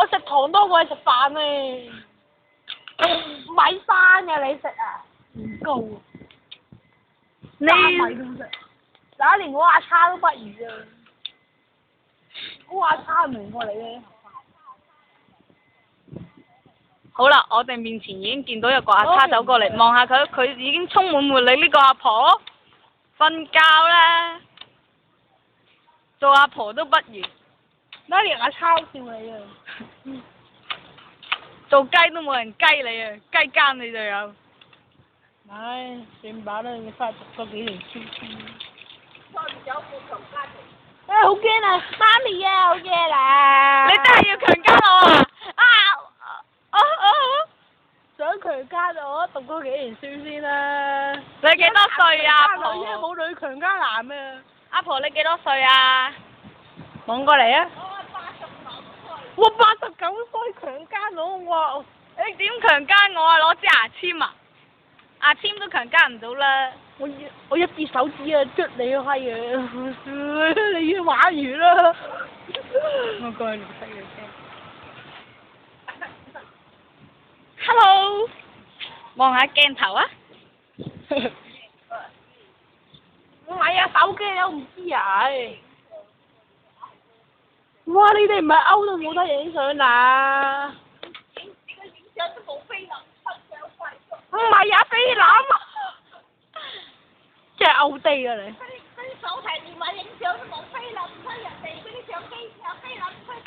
我食糖多過你食飯咧。米山嘅你食啊？唔夠啊！你米都食，嗱連我阿叉都不如啊！我阿叉明過你咧。好啦，我哋面前已經見到有個阿叉走過嚟，望下佢，佢已經充滿活力。呢個阿婆瞓覺啦，做阿婆都不如，嗱連阿叉都笑你啊！做雞都冇人雞你啊，雞奸你就有。唉，算吧啦，你翻去讀多幾年書先。唉，好驚啊！媽咪啊，好驚啊！你真係要強姦我啊！想強姦我，讀多幾年書先啦。你幾多歲啊？阿婆？女啫，冇女強姦男啊！阿婆你幾多歲啊？望過嚟啊！我89歲強姦我，你點強姦我啊？攞支牙籤啊？牙籤都強姦唔到啦！我一隻手指啊，捽你個閪啊！你已經玩完啦！我過去唔識你聽。Hello，望下鏡頭啊！唔係啊，手機你都唔知啊！唉，哇！你哋唔係勾到冇得影相啊？唔係啊，菲林啊！真係勾地啊你！嗰啲手提電話影相都冇菲林，唔通人哋嗰啲相機有菲林？